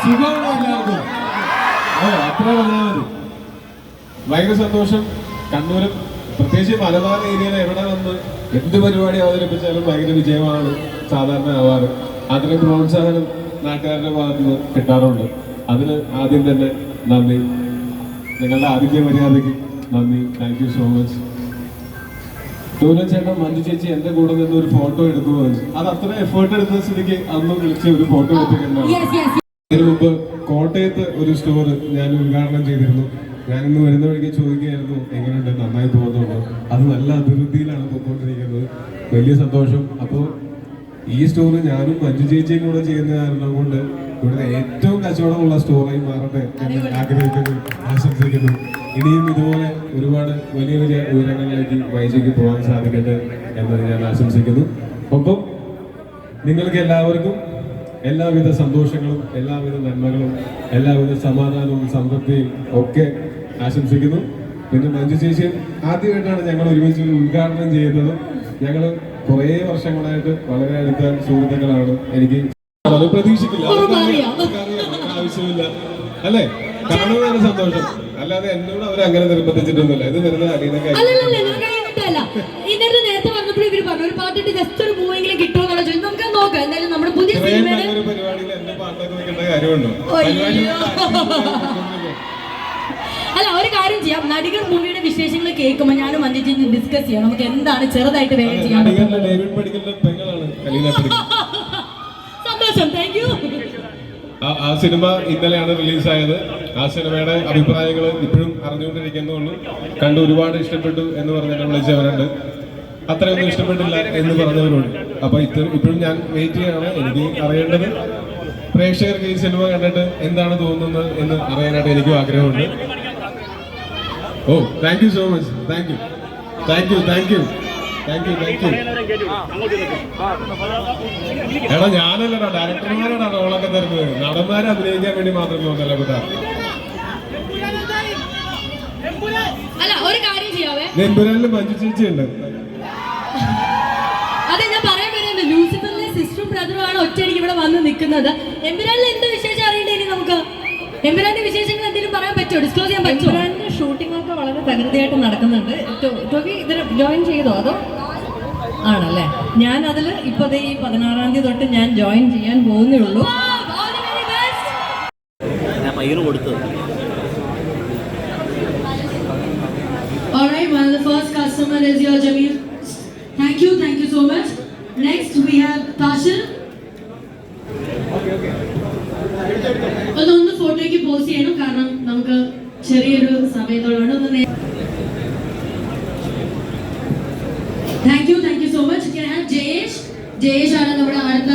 സുഖമാണ് എല്ലാവർക്കും. അത്ര പറഞ്ഞാൽ മതി. ഭയങ്കര സന്തോഷം. കണ്ണൂരും പ്രത്യേകിച്ച് മലബാർ ഏരിയയിൽ എവിടെ വന്ന് എന്ത് പരിപാടി അവതരിപ്പിച്ചാലും ഭയങ്കര വിജയമാണ് സാധാരണ ആവാറ്. അതിന് പ്രോത്സാഹനം നാട്ടുകാരുടെ ഭാഗത്ത് നിന്ന് കിട്ടാറുണ്ട്. അതിന് ആദ്യം തന്നെ നന്ദി. നിങ്ങളുടെ ആതിഥ്യ മര്യാദയ്ക്ക് നന്ദി. Thank you so much. ടൂലൻ ചേട്ടൻ മഞ്ജു ചേച്ചി എന്റെ കൂടെ നിന്ന് ഒരു ഫോട്ടോ എടുത്തു പറഞ്ഞു. അത് അത്ര എഫേർട്ട് എടുത്ത സ്ഥിതിക്ക് അന്നും വിളിച്ച് ഒരു ഫോട്ടോ എടുത്തിട്ടുണ്ടാവും. അതിനു മുമ്പ് കോട്ടയത്ത് ഒരു സ്റ്റോർ ഞാൻ ഉദ്ഘാടനം ചെയ്തിരുന്നു. ഞാനിന്ന് വരുന്ന വഴിക്ക് ചോദിക്കുകയായിരുന്നു എങ്ങനെയുണ്ട്, നന്നായി പോകുന്നുണ്ടോ. അത് നല്ല അഭിവൃദ്ധിയിലാണ് പോയിക്കൊണ്ടിരിക്കുന്നത്. വലിയ സന്തോഷം. അപ്പോൾ ഈ സ്റ്റോർ ഞാനും മഞ്ജു ചേച്ചിയും കൂടെ ചെയ്യുന്ന കാരണം കൊണ്ട് ഇവിടെ ഏറ്റവും കച്ചവടമുള്ള സ്റ്റോറായി മാറട്ടെ എന്ന് ആഗ്രഹിക്കുന്നു, ആശംസിക്കുന്നു. ഇനിയും ഇതുപോലെ ഒരുപാട് വലിയ വലിയ ഉയരങ്ങളിലേക്ക് വൈജയ്ക്ക് പോകാൻ സാധിക്കട്ടെ എന്ന് ഞാൻ ആശംസിക്കുന്നു. ഒപ്പം നിങ്ങൾക്ക് എല്ലാവർക്കും എല്ലാവിധ സന്തോഷങ്ങളും എല്ലാവിധ നന്മകളും എല്ലാവിധ സമാധാനവും സമൃദ്ധിയും ഒക്കെ ആശംസിക്കുന്നു. പിന്നെ മഞ്ജു ചേച്ചിയും ആദ്യമായിട്ടാണ് ഞങ്ങൾ ഒരുമിച്ച് ഉദ്ഘാടനം ചെയ്യുന്നത്. ഞങ്ങൾ കുറേ വർഷങ്ങളായിട്ട് വളരെ അടുത്ത സുഹൃത്തുക്കളാണ്. എനിക്ക് അത് പ്രതീക്ഷിക്കില്ല, ആവശ്യമില്ല അല്ലേ, കാണുന്നതാണ് സന്തോഷം. അല്ലാതെ എന്നോട് അവർ അങ്ങനെ നിർബന്ധിച്ചിട്ടൊന്നുമില്ല. ഇത് വരുന്ന അലീനൊക്കെ ഒരു പരിപാടിയിൽ എന്റെ പാട്ടൊക്കെ വെക്കേണ്ട കാര്യമുണ്ടോ? അല്ല, ഒരു കാര്യം ചെയ്യാം. നടികർ മൂവിയുടെ വിശേഷങ്ങൾ കേൾക്കുമ്പോൾ ഞാനും മഞ്ജു ഡിസ്കസ് ചെയ്യാം. നമുക്ക് എന്താണ് ചെറുതായിട്ട് വേഗം ചെയ്യാൻ. സന്തോഷം. Thank you. ആ സിനിമ ഇന്നലെയാണ് റിലീസായത്. ആ സിനിമയുടെ അഭിപ്രായങ്ങൾ ഇപ്പോഴും അറിഞ്ഞുകൊണ്ടിരിക്കുന്നുള്ളൂ. കണ്ട് ഒരുപാട് ഇഷ്ടപ്പെട്ടു എന്ന് പറഞ്ഞിട്ട് വിളിച്ചവരുണ്ട്. അത്രയൊന്നും ഇഷ്ടപ്പെട്ടില്ല എന്ന് പറഞ്ഞവരുണ്ട്. അപ്പൊ ഇപ്പോഴും ഞാൻ വെയിറ്റ് ചെയ്യാണ്. എനിക്ക് അറിയേണ്ടത് പ്രേക്ഷകർക്ക് ഈ സിനിമ കണ്ടിട്ട് എന്താണ് തോന്നുന്നത് എന്ന് അറിയാനായിട്ട് എനിക്കും ആഗ്രഹമുണ്ട്. ഓ, thank you so much. Thank you, thank you, thank you, thank you, thank you. എടാ ഞാനല്ലടാ, ഡയറക്ടർമാരാണ് റോളൊക്കെ തരുന്നത്. നടന്മാരെ അഭിനയിക്കാൻ വേണ്ടി മാത്രം തോന്നല്ല കൂട്ടാ. നെമ്പുരാനിൽ മഞ്ജു ചേച്ചി ഉണ്ട്. അതെ, ഞാൻ പറയാൻ വരുന്നത് ലൂസിഫറിലെ സിസ്റ്ററും ബ്രദറുമാണ് ഒറ്റയടിക്ക് ഇവിടെ വന്ന് നിൽക്കുന്നത്. എമ്പുരാനിൽ എന്ത് വിശേഷം അറിയണ്ടേ ഇനി നമുക്ക്? എമ്പുരാന്റെ വിശേഷങ്ങൾ എന്തെങ്കിലും പറയാൻ പറ്റുമോ, ഡിസ്ക്ലോസ് ചെയ്യാൻ പറ്റുമോ? എമ്പുരാന്റെ ഷൂട്ടിംഗ് ഒക്കെ വളരെ തകൃതിയായിട്ട് നടക്കുന്നുണ്ട്. ടോബി ഇതിന് ജോയിൻ ചെയ്തോ അതോ? ആണല്ലേ. ഞാൻ അതിൽ ഇപ്പോൾ ഈ 16-ാം തീയതി തൊട്ട് ഞാൻ ജോയിൻ ചെയ്യാൻ പോകുന്നേ ഉള്ളൂ. Alright, well, the first customer is your Jamil. Thank you so much. Next we have Tashir. ഒന്ന് ഫോട്ടോയ്ക്ക് പോസ്റ്റ് ചെയ്യണം, കാരണം നമുക്ക് ചെറിയൊരു സമയത്തോടാണ്. Thank you so much. Jayesh ആണ് നമ്മുടെ അടുത്ത